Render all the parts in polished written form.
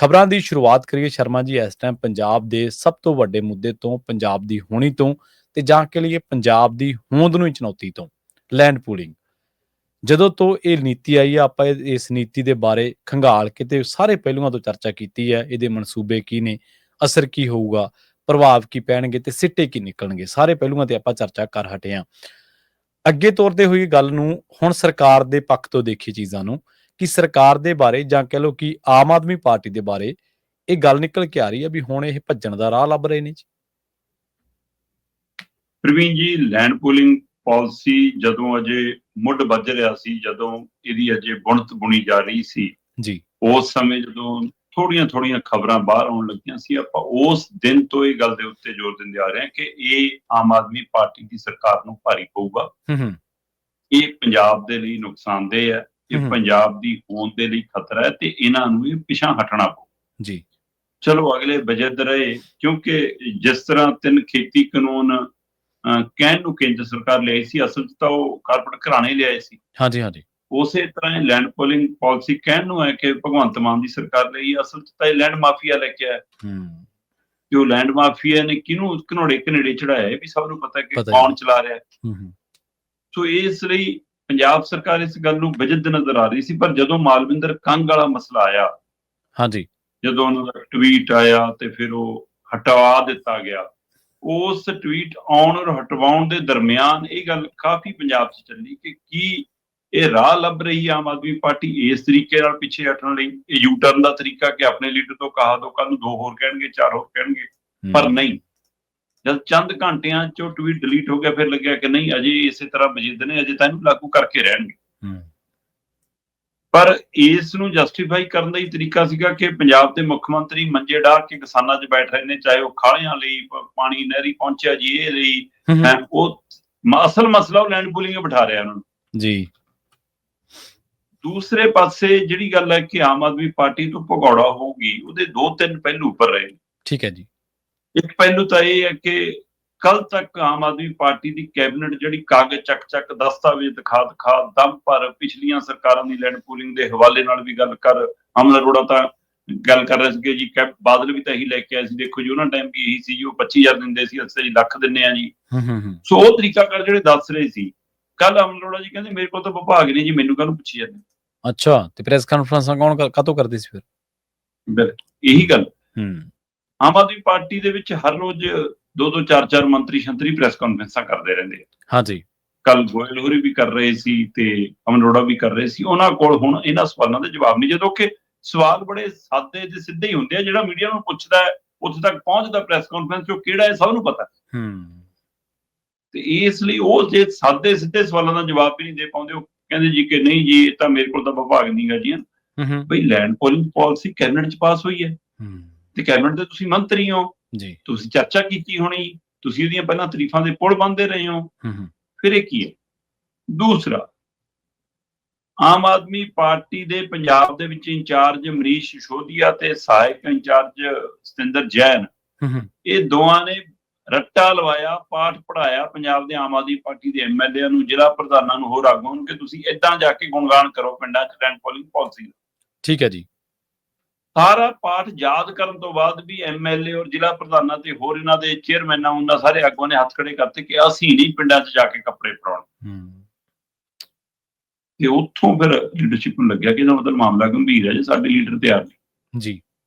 ਖਬਰਾਂ ਦੀ ਸ਼ੁਰੂਆਤ ਕਰੀਏ ਸ਼ਰਮਾ ਜੀ ਇਸ ਟਾਈਮ ਪੰਜਾਬ ਦੇ ਸਭ ਤੋਂ ਵੱਡੇ ਮੁੱਦੇ ਤੋਂ, ਪੰਜਾਬ ਦੀ ਹੋਣੀ ਤੋਂ ਤੇ ਜਾਂ ਕੇ ਲਈਏ ਪੰਜਾਬ ਦੀ ਹੋਂਦ ਨੂੰ ਹੀ ਚੁਣੌਤੀ ਤੋਂ, ਲੈਂਡ ਪੂਲਿੰਗ। ਜਦੋਂ ਤੋਂ ਇਹ ਨੀਤੀ ਆਈ ਆ, ਆਪਾਂ ਇਸ ਨੀਤੀ ਦੇ ਬਾਰੇ ਖੰਗਾਲ ਕੇ ਤੇ ਸਾਰੇ ਪਹਿਲੂਆਂ ਤੋਂ ਚਰਚਾ ਕੀਤੀ ਹੈ। ਇਹਦੇ ਮਨਸੂਬੇ ਕੀ ਨੇ, ਅਸਰ ਕੀ ਹੋਊਗਾ, ਪ੍ਰਭਾਵ ਕੀ ਪੈਣਗੇ ਤੇ ਸਿੱਟੇ ਕੀ ਨਿਕਲਣਗੇ, ਸਾਰੇ ਪਹਿਲੂਆਂ ਤੇ ਆਪਾਂ ਚਰਚਾ ਕਰ ਹਟੇ ਹਾਂ। ਅੱਗੇ ਤੋਰਦੇ ਹੋਈ ਗੱਲ ਨੂੰ ਹੁਣ ਸਰਕਾਰ ਦੇ ਪੱਖ ਤੋਂ ਦੇਖੀ ਚੀਜ਼ਾਂ ਨੂੰ, ਕਿ ਸਰਕਾਰ ਦੇ ਬਾਰੇ ਜਾਂ ਕਹਿ ਲਓ ਕਿ ਆਮ ਆਦਮੀ ਪਾਰਟੀ ਦੇ ਬਾਰੇ ਇਹ ਗੱਲ ਨਿਕਲ ਕੇ ਆ ਰਹੀ ਹੈ ਵੀ ਹੁਣ ਇਹ ਭੱਜਣ ਦਾ ਰਾਹ ਲੱਭ ਰਹੇ ਨੇ ਜੀ। ਪ੍ਰਵੀਨ ਜੀ, ਲੈਂਡ ਪੂਲਿੰਗ ਪਾਲਿਸੀ ਜਦੋਂ ਅਜੇ ਮੁੱਢ ਵੱਜ ਰਿਹਾ ਸੀ, ਜਦੋਂ ਇਹਦੀ ਅਜੇ ਬੁਣਤ ਬੁਣੀ ਜਾ ਰਹੀ ਸੀ ਜੀ, ਉਸ ਸਮੇਂ ਜਦੋਂ ਥੋੜੀਆਂ ਖਬਰਾਂ ਬਾਹਰ ਆਉਣ ਲੱਗੀਆਂ ਸੀ, ਆਪਾਂ ਉਸ ਦਿਨ ਤੋਂ ਇਹ ਗੱਲ ਦੇ ਉੱਤੇ ਜ਼ੋਰ ਦਿੰਦੇ ਆ ਰਹੇ ਹਾਂ ਕਿ ਇਹ ਆਮ ਆਦਮੀ ਪਾਰਟੀ ਦੀ ਸਰਕਾਰ ਨੂੰ ਭਾਰੀ ਪਊਗਾ। ਇਹ ਪੰਜਾਬ ਦੇ ਲਈ ਨੁਕਸਾਨਦੇਹ ਹੈ, ਇਹ ਪੰਜਾਬ ਦੀ ਹੋਂਦ ਦੇ ਲਈ ਖਤਰਾ ਹੈ ਤੇ ਇਹਨਾਂ ਨੂੰ ਇਹ ਪਿਛਾਂਹ ਹਟਣਾ ਪਊ ਜੀ। ਚਲੋ ਅਗਲੇ ਬਜਟ ਰਹੇ, ਕਿਉਂਕਿ ਜਿਸ ਤਰ੍ਹਾਂ 3 ਖੇਤੀ ਕਾਨੂੰਨ ਕਹਿਣ ਨੂੰ ਕੇਂਦਰ ਸਰਕਾਰ ਲਿਆਈ ਸੀ, ਅਸਲ 'ਚ ਤਾਂ ਉਹ ਕਾਰਪੋਰੇਟ ਘਰਾਣੇ ਲਿਆਏ ਸੀ। ਹਾਂਜੀ। ਉਸੇ ਤਰ੍ਹਾਂ ਇਹ ਲੈਂਡ ਪੂਲਿੰਗ ਪਾਲਿਸੀ ਕਹਿਣ ਨੂੰ ਹੈ ਕਿ ਭਗਵੰਤ ਮਾਨ ਦੀ ਸਰਕਾਰ ਲਈ, ਅਸਲ 'ਚ ਤਾਂ ਇਹ ਲੈਂਡ ਮਾਫੀਆ ਲੈ ਕੇ ਆਇਆ। ਕਿ ਉਹ ਲੈਂਡ ਮਾਫੀਆ ਨੇ ਕਿਹਨੂੰ ਘਨੇੜੇ ਚੜਾਇਆ ਵੀ ਸਭ ਨੂੰ ਪਤਾ ਕਿ ਕੌਣ ਚਲਾ ਰਿਹਾ ਹੈ। ਸੋ ਇਸ ਲਈ ਪੰਜਾਬ ਸਰਕਾਰ ਇਸ ਗੱਲ ਨੂੰ ਵਿਜਿੱਦ ਨਜ਼ਰ ਆ ਰਹੀ ਸੀ, ਪਰ ਜਦੋਂ ਮਾਲਵਿੰਦਰ ਕੰਗ ਵਾਲਾ ਮਸਲਾ ਆਇਆ, ਹਾਂਜੀ, ਜਦੋਂ ਉਹਨਾਂ ਦਾ ਟਵੀਟ ਆਇਆ ਤੇ ਫਿਰ ਉਹ ਹਟਵਾ ਦਿੱਤਾ ਗਿਆ, ਉਸ ਟਵੀਟ ਆਉਣ ਔਰ ਹਟਵਾਉਣ ਦੇ ਦਰਮਿਆਨ ਇਹ ਗੱਲ ਕਾਫੀ ਪੰਜਾਬ 'ਚ ਚੱਲੀ ਕਿ ਕੀ ਇਹ ਰਾਹ ਲੱਭ ਰਹੀ ਆਮ ਆਦਮੀ ਪਾਰਟੀ ਇਸ ਤਰੀਕੇ ਨਾਲ ਪਿੱਛੇ ਹਟਣ ਲਈ, ਇਹ ਯੂ ਟਰਨ ਦਾ ਤਰੀਕਾ ਕਿ ਆਪਣੇ ਲੀਡਰ ਤੋਂ ਕਹਾ ਦੋ, ਕੱਲ ਨੂੰ 2 ਹੋਰ ਕਹਿਣਗੇ, 4 ਹੋਰ ਕਹਿਣਗੇ। ਪਰ ਨਹੀਂ, ਜਦ ਚੰਦ ਘੰਟਿਆਂ 'ਚ ਉਹ ਟਵੀਟ ਡਿਲੀਟ ਹੋ ਗਿਆ, ਫਿਰ ਲੱਗਿਆ ਕਿ ਨਹੀਂ, ਅਜੇ ਇਸੇ ਤਰ੍ਹਾਂ ਵਜਿੱਦ ਨੇ, ਅਜੇ ਤਾਂ ਇਹਨੂੰ ਲਾਗੂ ਕਰਕੇ ਰਹਿਣਗੇ। ਪਰ ਇਸ ਨੂੰ ਜਸਟੀਫਾਈ ਕਰਨ ਦਾ ਹੀ ਤਰੀਕਾ ਸੀਗਾ ਕਿ ਪੰਜਾਬ ਦੇ ਮੁੱਖ ਮੰਤਰੀ ਮੰਜੇ ਡਾਹ ਕੇ ਕਿਸਾਨਾਂ 'ਚ ਬੈਠ ਰਹੇ ਨੇ, ਚਾਹੇ ਉਹ ਖਾਲਿਆਂ ਲਈ ਪਾਣੀ ਨਹਿਰੀ ਪਹੁੰਚਿਆ ਜੀ ਇਹ ਲਈ, ਉਹ ਅਸਲ ਮਸਲਾ ਉਹ ਲੈਂਡ ਪੂਲਿੰਗ ਬਿਠਾ ਰਿਹਾ ਉਹਨਾਂ ਨੂੰ ਜੀ। ਦੂਸਰੇ ਪਾਸੇ ਜਿਹੜੀ ਗੱਲ ਹੈ ਕਿ ਆਮ ਆਦਮੀ ਪਾਰਟੀ ਤੋਂ ਭਗੌੜਾ ਹੋਊਗੀ, ਉਹਦੇ 2-3 ਪਹਿਲੂ ਉੱਪਰ ਰਹੇ। ਠੀਕ ਹੈ ਜੀ। ਇੱਕ ਪਹਿਲੂ ਤਾਂ ਇਹ ਹੈ ਕਿ ਕੱਲ ਤੱਕ ਆਮ ਆਦਮੀ ਪਾਰਟੀ ਦੀ ਕੈਬਨਿਟ ਜਿਹੜੀ ਕਾਗਜ਼ ਚੱਕ ਦਸਤਾਵੇਜ਼ ਦਿਖਾ ਦਮ ਪਰ ਪਿਛਲੀਆਂ ਸਰਕਾਰਾਂ ਦੀ ਲੈਂਡ ਪੂਲਿੰਗ ਦੇ ਹਵਾਲੇ ਨਾਲ ਵੀ ਗੱਲ ਕਰ, ਅਮਲ ਅਰੋੜਾ ਤਾਂ ਗੱਲ ਕਰ ਰਹੇ ਸੀਗੇ ਜੀ, ਬਾਦਲ ਵੀ ਤਾਂ ਇਹੀ ਲੈ ਕੇ ਆਏ ਸੀ, ਦੇਖੋ ਜੀ ਉਹਨਾਂ ਟਾਈਮ ਵੀ ਇਹੀ ਸੀ ਜੀ, ਉਹ 25,000 ਦਿੰਦੇ ਸੀ, ਅਸੀਂ ਲੱਖ ਦਿੰਦੇ ਆ ਜੀ। ਸੋ ਉਹ ਤਰੀਕਾ ਕਰ ਜਿਹੜੇ ਦੱਸ ਰਹੇ ਸੀ, ਕੱਲ ਅਮਲ ਅਰੋੜਾ ਜੀ ਕਹਿੰਦੇ ਮੇਰੇ ਕੋਲ ਤਾਂ ਵਿਭਾਗ ਨਹੀਂ ਜੀ, ਮੈਨੂੰ ਕਾਹਨੂੰ ਪੁੱਛੀ ਜਾਂਦੇ। ਅੱਛਾ, ਤੇ ਪ੍ਰੈਸ ਕਾਨਫਰੰਸਾਂ ਕਾਹਤੋਂ ਕਰਦੇ ਸੀ ਫਿਰ? ਇਹੀ ਗੱਲ ਆਮ ਆਦਮੀ ਪਾਰਟੀ ਦੇ ਵਿੱਚ ਹਰ ਰੋਜ਼ 2-2 4-4 ਮੰਤਰੀ ਪ੍ਰੈਸ ਕਾਨਫਰੰਸਾਂ ਕਰਦੇ ਰਹਿੰਦੇ ਆ। ਹਾਂਜੀ, ਕੱਲ ਗੋਇਲ ਹੋਰੀ ਵੀ ਕਰ ਰਹੇ ਸੀ ਤੇ ਅਮਨ ਅਰੋੜਾ ਵੀ ਕਰ ਰਹੇ ਸੀ। ਉਹਨਾਂ ਕੋਲ ਹੁਣ ਇਹਨਾਂ ਸਵਾਲਾਂ ਦੇ ਜਵਾਬ ਨਹੀਂ, ਜਦੋਂ ਕਿ ਸਵਾਲ ਬੜੇ ਸਾਦੇ ਤੇ ਸਿੱਧੇ ਹੀ ਹੁੰਦੇ ਆ। ਜਿਹੜਾ ਮੀਡੀਆ ਨੂੰ ਪੁੱਛਦਾ ਉੱਥੇ ਤੱਕ ਪਹੁੰਚਦਾ ਪ੍ਰੈਸ ਕਾਨਫਰੰਸ 'ਚ ਕਿਹੜਾ ਹੈ ਸਭ ਨੂੰ ਪਤਾ। ਤੇ ਇਸ ਲਈ ਉਹ ਜੇ ਸਾਦੇ ਸਿੱਧੇ ਸਵਾਲਾਂ ਦਾ ਜਵਾਬ ਵੀ ਨਹੀਂ ਦੇ ਪਾਉਂਦੇ, ਉਹ ਕਹਿੰਦੇ ਜੀ ਕਿ ਨਹੀਂ ਜੀ ਇਹ ਤਾਂ ਮੇਰੇ ਕੋਲ ਤਾਂ ਵਿਭਾਗ ਨਹੀਂ ਗਾ ਜੀ। ਬਈ ਲੈਂਡ ਪੂਲਿੰਗ ਪਾਲਿਸੀ ਕੈਬਨਿਟ 'ਚ ਪਾਸ ਹੋਈ ਹੈ ਤੇ ਕੈਬਨਿਟ ਦੇ ਤੁਸੀਂ ਮੰਤਰੀ ਹੋ ਜੀ, ਤੁਸੀਂ ਚਰਚਾ ਕੀਤੀ ਹੋਣੀ, ਤੁਸੀਂ ਉਹਦੀਆਂ ਪਹਿਲਾਂ ਤਾਰੀਫਾਂ ਦੇ ਪੁਲ ਬੰਨਦੇ ਰਹੇ ਹੋ, ਫਿਰ ਇਹ ਕੀ ਹੈ? ਦੂਸਰਾ, ਆਮ ਆਦਮੀ ਪਾਰਟੀ ਦੇ ਪੰਜਾਬ ਦੇ ਵਿੱਚ ਇੰਚਾਰਜ ਮਨੀਸ਼ ਸਿਸੋਦੀਆ ਤੇ ਸਹਾਇਕ ਇੰਚਾਰਜ ਸਤਿੰਦਰ ਜੈਨ, ਇਹ ਦੋਵਾਂ ਨੇ ਰੱਟਾ ਲਵਾਇਆ, ਪਾਠ ਪੜਾਇਆ ਪੰਜਾਬ ਦੇ ਆਮ ਆਦਮੀ ਪਾਰਟੀ ਦੇ MLA ਨੂੰ, ਜ਼ਿਲ੍ਹਾ ਪ੍ਰਧਾਨਾਂ ਨੂੰ, ਹੋਰ ਆਗੂਆਂ ਨੂੰ ਕਿ ਤੁਸੀਂ ਏਦਾਂ ਜਾ ਕੇ ਗੁਣਗਾਨ ਕਰੋ ਪਿੰਡਾਂ 'ਚ ਲੈਂਡ ਪੂਲਿੰਗ ਪਾਲਿਸੀ ਦਾ। ਠੀਕ ਹੈ ਜੀ। ਸਾਰਾ ਪਾਠ ਯਾਦ ਕਰਨ ਤੋਂ ਬਾਅਦ ਵੀ MLA ਔਰ ਜ਼ਿਲ੍ਹਾ ਪ੍ਰਧਾਨਾਂ ਤੇ ਹੋਰ ਇਹਨਾਂ ਦੇ ਚੇਅਰਮੈਨਾਂ, ਉਹਨਾਂ ਸਾਰੇ ਆਗੂਆਂ ਨੇ ਹੱਥ ਖੜੇ ਕਰਤੇ ਕਿ ਅਸੀਂ ਨਹੀਂ ਪਿੰਡਾਂ 'ਚ ਜਾ ਕੇ ਕੱਪੜੇ ਫੜਾਉਣੇ। ਤੇ ਉੱਥੋਂ ਫਿਰ ਲੀਡਰਸ਼ਿਪ ਨੂੰ ਲੱਗਿਆ ਕਿ ਇਹਦਾ ਮਤਲਬ ਮਾਮਲਾ ਗੰਭੀਰ ਹੈ, ਜੇ ਸਾਡੇ ਲੀਡਰ ਤਿਆਰ ਨਹੀਂ ਜੀ।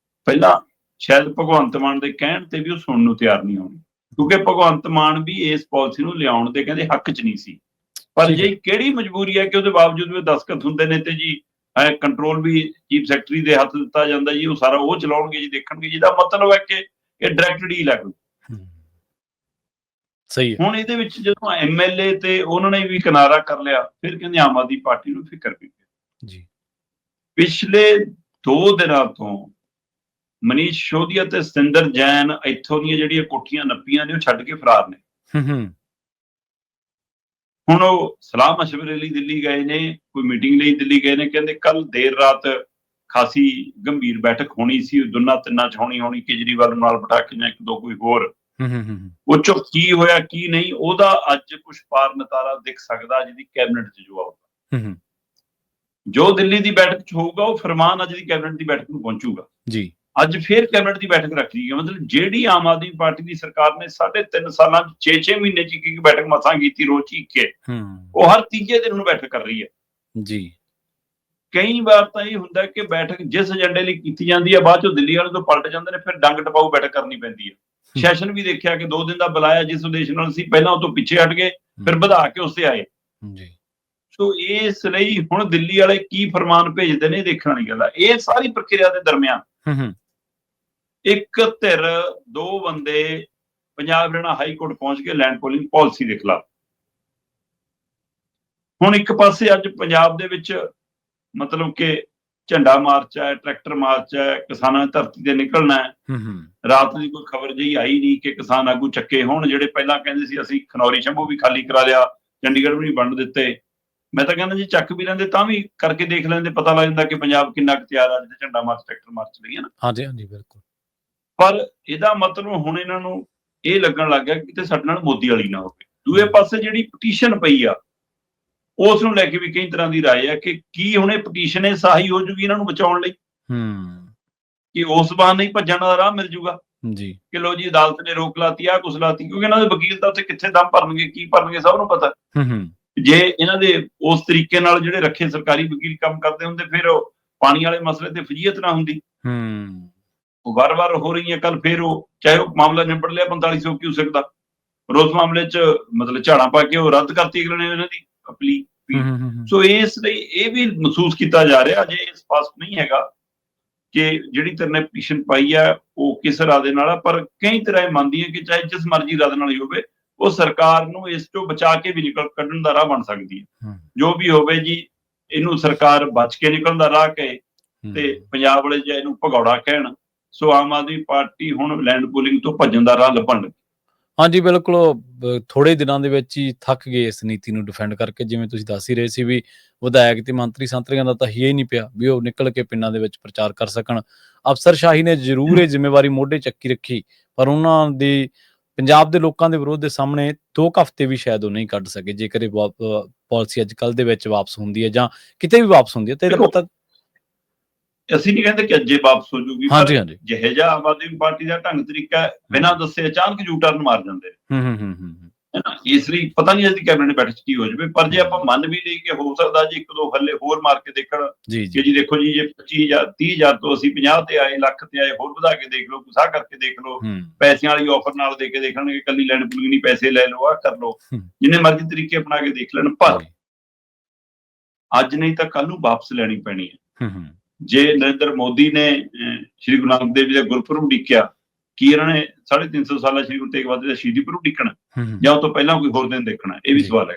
ਪਹਿਲਾਂ ਸ਼ਾਇਦ ਭਗਵੰਤ ਮਾਨ ਦੇ ਕਹਿਣ ਤੇ ਵੀ ਉਹ ਸੁਣਨ ਨੂੰ ਤਿਆਰ ਨਹੀਂ ਹੋਣੀ, ਕਿਉਂਕਿ ਭਗਵੰਤ ਮਾਨ ਵੀ ਇਸ ਪਾਲਿਸੀ ਨੂੰ ਲਿਆਉਣ ਦੇ ਕਹਿੰਦੇ ਹੱਕ 'ਚ ਨਹੀਂ ਸੀ। ਪਰ ਜੇ ਕਿਹੜੀ ਮਜਬੂਰੀ ਹੈ ਕਿ ਉਹਦੇ ਬਾਵਜੂਦ ਵੀ ਦਸਤਖਤ ਹੁੰਦੇ ਨੇ ਤੇ ਜੀ ਕੰਟਰੋਲ ਵੀ ਚੀਫ ਸੈਕਟਰੀ ਦੇ ਹੱਥ ਦਿੱਤਾ ਜਾਂਦਾ ਜੀ, ਉਹ ਸਾਰਾ ਉਹ ਚਲਾਉਣਗੇ ਜੀ, ਦੇਖਣਗੇ, ਜਿਹਦਾ ਮਤਲਬ ਹੈ ਕਿ ਇਹ ਡਾਇਰੈਕਟ ਡੀਲ ਹੈ। ਸਹੀ ਹੈ। ਹੁਣ ਇਹਦੇ ਵਿੱਚ ਜਦੋਂ MLA ਤੇ ਉਹਨਾਂ ਨੇ ਵੀ ਕਿਨਾਰਾ ਕਰ ਲਿਆ, ਫਿਰ ਕਹਿੰਦੇ ਆਮ ਆਦਮੀ ਪਾਰਟੀ ਨੂੰ ਫਿਕਰ ਪਈ ਜੀ। ਪਿਛਲੇ 2 ਦਿਨਾਂ ਤੋਂ ਮਨੀਸ਼ ਸਿਸੋਦੀਆ ਤੇ ਸਤਿੰਦਰ ਜੈਨ ਇੱਥੋਂ ਦੀਆਂ ਜਿਹੜੀਆਂ ਕੋਠੀਆਂ ਨੱਪੀਆਂ ਨੇ ਉਹ ਛੱਡ ਕੇ ਫਰਾਰ ਨੇ। ਹੁਣ ਉਹ ਸਲਾਹ ਮਸ਼ਵਰੇ ਲਈ ਦਿੱਲੀ ਗਏ ਨੇ, ਕੋਈ ਮੀਟਿੰਗ ਲਈ ਦਿੱਲੀ ਗਏ ਨੇ। ਕਹਿੰਦੇ ਕੱਲ ਦੇਰ ਰਾਤ ਖਾਸੀ ਗੰਭੀਰ ਬੈਠਕ ਹੋਣੀ ਸੀ, ਦੋਨਾਂ ਤਿੰਨਾਂ 'ਚ ਹੋਣੀ ਕੇਜਰੀਵਾਲ ਨਾਲ ਬਿਠਾ ਕੇ ਜਾਂ 1-2 ਕੋਈ ਹੋਰ। ਉਹ 'ਚੋਂ ਕੀ ਹੋਇਆ ਕੀ ਨਹੀਂ ਉਹਦਾ ਅੱਜ ਕੁਛ ਪਾਰ ਨਤਾਰਾ ਦਿਖ ਸਕਦਾ ਜਿਹਦੀ ਕੈਬਨਿਟ 'ਚ ਜੋ ਆਊਗਾ। ਜੋ ਦਿੱਲੀ ਦੀ ਬੈਠਕ 'ਚ ਹੋਊਗਾ ਉਹ ਫਰਮਾਨ ਅੱਜ ਦੀ ਕੈਬਨਿਟ ਦੀ ਬੈਠਕ ਨੂੰ ਪਹੁੰਚੂਗਾ ਜੀ। ਅੱਜ ਫੇਰ ਕੈਬਨਿਟ ਦੀ ਬੈਠਕ ਰੱਖ ਲਈ ਹੈ। ਮਤਲਬ ਜਿਹੜੀ ਆਮ ਆਦਮੀ ਪਾਰਟੀ ਦੀ ਸਰਕਾਰ ਨੇ 3.5 ਸਾਲਾਂ 'ਚ 6-6 ਮਹੀਨੇ 'ਚ ਇੱਕ ਬੈਠਕ ਮਸਾਂ ਕੀਤੀ ਰੋਜ਼ 'ਚ ਇੱਕ, ਉਹ ਹਰ ਤੀਜੇ ਦਿਨ ਨੂੰ ਬੈਠਕ ਕਰ ਰਹੀ ਹੈ ਜੀ। ਕਈ ਵਾਰ ਤਾਂ ਇਹ ਹੁੰਦਾ ਕਿ ਬੈਠਕ ਜਿਸ ਏਜੰਡੇ ਲਈ ਕੀਤੀ ਜਾਂਦੀ ਹੈ ਬਾਅਦ ਚੋਂ ਦਿੱਲੀ ਵਾਲੇ ਤੋਂ ਪਲਟ ਜਾਂਦੇ ਨੇ, ਫਿਰ ਡੰਗ ਟਪਾਊ ਬੈਠਕ ਕਰਨੀ ਪੈਂਦੀ ਹੈ। ਸੈਸ਼ਨ ਵੀ ਦੇਖਿਆ ਕਿ 2 ਦਿਨ ਦਾ ਬੁਲਾਇਆ ਜਿਸ ਉਦੇਸ਼ ਨਾਲ ਸੀ, ਪਹਿਲਾਂ ਉਹ ਤੋਂ ਪਿੱਛੇ ਹਟ ਗਏ, ਫਿਰ ਵਧਾ ਕੇ ਉਸੇ ਆਏ ਜੀ। ਸੋ ਇਸ ਲਈ ਹੁਣ ਦਿੱਲੀ ਵਾਲੇ ਕੀ ਫਰਮਾਨ ਭੇਜਦੇ ਨੇ ਦੇਖਣ ਵਾਲੀ ਗੱਲ ਹੈ। ਇਹ ਸਾਰੀ ਪ੍ਰਕਿਰਿਆ ਦੇ ਦਰਮਿਆਨ ਇੱਕ ਧਿਰ 2 ਬੰਦੇ ਪੰਜਾਬ ਹਰਿਆਣਾ ਹਾਈ ਕੋਰਟ ਪਹੁੰਚ ਕੇ ਲੈਂਡ ਪੋਲਿੰਗ ਪਾਲਿਸੀ ਦੇ ਖਿਲਾਫ। ਹੁਣ ਇੱਕ ਪਾਸੇ ਅੱਜ ਪੰਜਾਬ ਦੇ ਵਿੱਚ ਮਤਲਬ ਕਿ ਝੰਡਾ ਮਾਰਚ ਹੈ, ਟਰੈਕਟਰ ਮਾਰਚ ਹੈ, ਕਿਸਾਨਾਂ ਦੀ ਧਰਤੀ ਤੇ ਨਿਕਲਣਾ ਹੈ। ਰਾਤ ਦੀ ਕੋਈ ਖਬਰ ਜਿਹੀ ਆਈ ਨਹੀਂ ਕਿ ਕਿਸਾਨ ਆਗੂ ਚੱਕੇ ਹੋਣ, ਜਿਹੜੇ ਪਹਿਲਾਂ ਕਹਿੰਦੇ ਸੀ ਅਸੀਂ ਖਨੌਰੀ ਸ਼ੰਭੂ ਵੀ ਖਾਲੀ ਕਰਾ ਲਿਆ, ਚੰਡੀਗੜ੍ਹ ਵੀ ਨਹੀਂ ਵੰਡ ਦਿੱਤੇ। ਮੈਂ ਤਾਂ ਕਹਿੰਦਾ ਜੀ ਚੱਕ ਵੀ ਲੈਂਦੇ ਤਾਂ ਵੀ ਕਰਕੇ ਦੇਖ ਲੈਂਦੇ, ਪਤਾ ਲੱਗ ਜਾਂਦਾ ਕਿ ਪੰਜਾਬ ਕਿੰਨਾ ਕੁ ਤਿਆਰ ਆ ਅੱਜ ਝੰਡਾ ਮਾਰਚ ਟਰੈਕਟਰ ਮਾਰਚ ਲਈ, ਹੈ ਨਾ। ਹਾਂਜੀ ਹਾਂਜੀ ਬਿਲਕੁਲ। ਪਰ ਇਹਦਾ ਮਤਲਬ ਹੁਣ ਇਹਨਾਂ ਨੂੰ ਇਹ ਲੱਗਣ ਲੱਗ ਗਿਆ ਕਿ ਕਿਤੇ ਸਾਡੇ ਨਾਲ ਮੋਦੀ ਵਾਲੀ ਨਾ ਹੋਵੇ। ਦੂਏ ਪਾਸੇ ਜਿਹੜੀ ਪਟੀਸ਼ਨ ਪਈ ਆ ਉਸ ਨੂੰ ਲੈ ਕੇ ਵੀ ਕਈ ਤਰ੍ਹਾਂ ਦੀ ਰਾਏ ਹੈ ਕਿ ਕੀ ਹੁਣ ਇਹ ਪਟੀਸ਼ਨ ਸਹਾਈ ਹੋ ਜੂਗੀ ਇਹਨਾਂ ਨੂੰ ਬਚਾਉਣ ਲਈ, ਕਿ ਉਸ ਬਹਾਨੇ ਹੀ ਭੱਜਣ ਦਾ ਰਾਹ ਮਿਲ ਜੂਗਾ ਜੀ ਕਿ ਲੋ ਜੀ ਅਦਾਲਤ ਨੇ ਰੋਕ ਲਾਤੀ ਆ ਕੁਛ ਲਾਤੀ, ਕਿਉਂਕਿ ਇਹਨਾਂ ਦੇ ਵਕੀਲ ਤਾਂ ਉੱਥੇ ਕਿੱਥੇ ਦਮ ਭਰਨਗੇ ਕੀ ਭਰਨਗੇ ਸਭ ਨੂੰ ਪਤਾ। ਜੇ ਇਹਨਾਂ ਦੇ ਉਸ ਤਰੀਕੇ ਨਾਲ ਜਿਹੜੇ ਰੱਖੇ ਸਰਕਾਰੀ ਵਕੀਲ ਕੰਮ ਕਰਦੇ ਹੁੰਦੇ ਫਿਰ ਉਹ ਪਾਣੀ ਵਾਲੇ ਮਸਲੇ ਤੇ ਫਜੀਅਤ ਨਾ ਹੁੰਦੀ। ਉਹ ਵਾਰ-ਵਾਰ ਹੋ ਰਹੀ ਹੈ। ਕੱਲ ਫਿਰ ਉਹ ਚਾਹੇ ਉਹ ਮਾਮਲਾ ਨਿਬੜ ਲਿਆ 4500 ਕਿਊਸੈਕ ਦਾ, ਪਰ ਉਸ ਮਾਮਲੇ 'ਚ ਮਤਲਬ ਝਾੜਾਂ ਪਾ ਕੇ ਉਹ ਰੱਦ ਕਰਤੀ ਅਗਲੇ ਨੇ ਇਹਨਾਂ ਦੀ ਅਪੀਲ। ਸੋ ਇਸ ਲਈ ਇਹ ਵੀ ਮਹਿਸੂਸ ਕੀਤਾ ਜਾ ਰਿਹਾ, ਅਜੇ ਇਹ ਸਪਸ਼ਟ ਨਹੀਂ ਹੈਗਾ ਕਿ ਜਿਹੜੀ ਤੇਰੇ ਨੇ ਪਟੀਸ਼ਨ ਪਾਈ ਹੈ ਉਹ ਕਿਸ ਰਾਹ ਦੇ ਨਾਲ ਆ, ਪਰ ਕਈ ਤਰ੍ਹਾਂ ਇਹ ਮੰਨਦੀ ਹੈ ਕਿ ਚਾਹੇ ਜਿਸ ਮਰਜ਼ੀ ਰਾਹ ਨਾਲ ਹੀ ਹੋਵੇ ਉਹ ਸਰਕਾਰ ਨੂੰ ਇਸ ਤੋਂ ਬਚਾ ਕੇ ਵੀ ਨਿਕਲ ਕੱਢਣ ਦਾ ਰਾਹ ਬਣ ਸਕਦੀ ਹੈ। ਜੋ ਵੀ ਹੋਵੇ ਜੀ, ਇਹਨੂੰ ਸਰਕਾਰ ਬਚ ਕੇ ਨਿਕਲਣ ਦਾ ਰਾਹ ਕਹੇ ਤੇ ਪੰਜਾਬ ਵਾਲੇ ਜੇ ਇਹਨੂੰ ਭਗੌੜਾ ਕਹਿਣ। ਸੋ ਆਮ ਆਦਮੀ ਪਾਰਟੀ ਹੁਣ ਲੈਂਡ ਪੂਲਿੰਗ ਤੋਂ ਭੱਜਣ ਦਾ ਰਾਹ ਲੱਭਣ ਲੱਗੀ। ਹਾਂਜੀ ਬਿਲਕੁਲ। ਥੋੜੇ ਦਿਨਾਂ ਦੇ ਵਿੱਚ ਹੀ ਥੱਕ ਗਏ ਇਸ ਨੀਤੀ ਨੂੰ ਡਿਫੈਂਡ ਕਰਕੇ। ਜਿਵੇਂ ਤੁਸੀਂ ਦੱਸ ਹੀ ਰਹੇ ਸੀ ਵੀ ਵਿਧਾਇਕ ਤੇ ਮੰਤਰੀ ਸੰਤਰੀਆਂ ਦਾ ਤਾਂ ਹੀ ਨਹੀਂ ਪਿਆ ਵੀ ਉਹ ਨਿਕਲ ਕੇ ਪਿੰਡਾਂ ਦੇ ਵਿੱਚ ਪ੍ਰਚਾਰ ਕਰ ਸਕਣ। ਅਫਸਰਸ਼ਾਹੀ ਨੇ ਜ਼ਰੂਰ ਇਹ ਜ਼ਿੰਮੇਵਾਰੀ ਮੋਢੇ ਚੱਕੀ ਰੱਖੀ, ਪਰ ਉਹਨਾਂ ਦੀ ਪੰਜਾਬ ਦੇ ਲੋਕਾਂ ਦੇ ਵਿਰੋਧ ਦੇ ਸਾਹਮਣੇ 2 ਹਫ਼ਤੇ ਵੀ ਸ਼ਾਇਦ ਉਹ ਨਹੀਂ ਕੱਢ ਸਕੇ। ਜੇਕਰ ਇਹ ਪਾਲਿਸੀ ਅੱਜ ਕੱਲ੍ਹ ਦੇ ਵਿੱਚ ਵਾਪਸ ਹੁੰਦੀ ਹੈ ਜਾਂ ਕਿਤੇ ਵੀ ਵਾਪਸ ਹੁੰਦੀ ਹੈ ਤਾਂ ਇਹਦਾ ਪਤਾ ਅਸੀਂ ਨਹੀਂ ਕਹਿੰਦੇ ਕਿ ਅੱਜੇ ਵਾਪਸ ਹੋ ਜੂਗੀ, ਪਰ ਹਾਂਜੀ ਹਾਂਜੀ ਜਿਹੇ ਜਿਹਾ ਆਮ ਆਦਮੀ ਪਾਰਟੀ ਦਾ ਢੰਗ ਤਰੀਕਾ ਬਿਨਾਂ ਦੱਸੇ ਅਚਾਨਕ ਯੂ ਟਰਨ ਮਾਰ ਜਾਂਦੇ ਹੈ ਨਾ। ਇਸ ਲਈ ਪਤਾ ਨਹੀਂ ਅੱਜ ਦੀ ਕੈਬਨਿਟ ਬੈਠਕ ਕੀ ਹੋ ਜਾਵੇ, ਪਰ ਜੇ ਆਪਾਂ ਮੰਨ ਵੀ ਲਈ ਕਿ ਹੋ ਸਕਦਾ ਜੀ 1-2 ਹੱਲੇ ਹੋਰ ਮਾਰ ਕੇ ਦੇਖਣ ਕਿ ਜੀ ਦੇਖੋ ਜੀ ਜੇ 25,000 30,000 ਤੋਂ ਅਸੀਂ 50 ਤੇ ਆਏ, ਲੱਖ ਤੇ ਆਏ, ਹੋਰ ਵਧਾ ਕੇ ਦੇਖ ਲਓ, ਕੁਛ ਆਹ ਕਰਕੇ ਦੇਖ ਲਓ, ਪੈਸਿਆਂ ਵਾਲੀ ਆਫਰ ਨਾਲ ਦੇ ਕੇ ਦੇਖਣਗੇ, ਕੱਲੀ ਲੈਂਡ ਪੂਲਿੰਗ ਨਹੀਂ, ਪੈਸੇ ਲੈ ਲਓ, ਆਹ ਕਰ ਲਓ, ਜਿੰਨੇ ਮਰਜ਼ੀ ਤਰੀਕੇ ਅਪਣਾ ਕੇ ਦੇਖ ਲੈਣ, ਪਰ ਅੱਜ ਨਹੀਂ ਤਾਂ ਕੱਲ ਨੂੰ ਵਾਪਸ ਲੈਣੀ ਪੈਣੀ ਹੈ। ਜੇ ਨਰਿੰਦਰ ਮੋਦੀ ਨੇ ਸ਼੍ਰੀ ਗੁਰੂ ਨਾਨਕ ਦੇਵ ਜੀ ਦਾ ਗੁਰਪੁਰਬ ਉਡੀਕਿਆ, ਕੀ ਇਹਨਾਂ ਨੇ 350 ਸਾਲਾ ਸ਼੍ਰੀ ਗੁਰੂ ਤੇਗ ਬਹਾਦਰ ਜੀ ਦਾ ਸ਼ਹੀਦੀ ਪੁਰਬ ਉਡੀਕਣਾ ਜਾਂ ਉਹ ਤੋਂ ਪਹਿਲਾਂ ਕੋਈ ਹੋਰ ਦਿਨ ਦੇਖਣਾ, ਇਹ ਵੀ ਸਵਾਲ ਹੈ।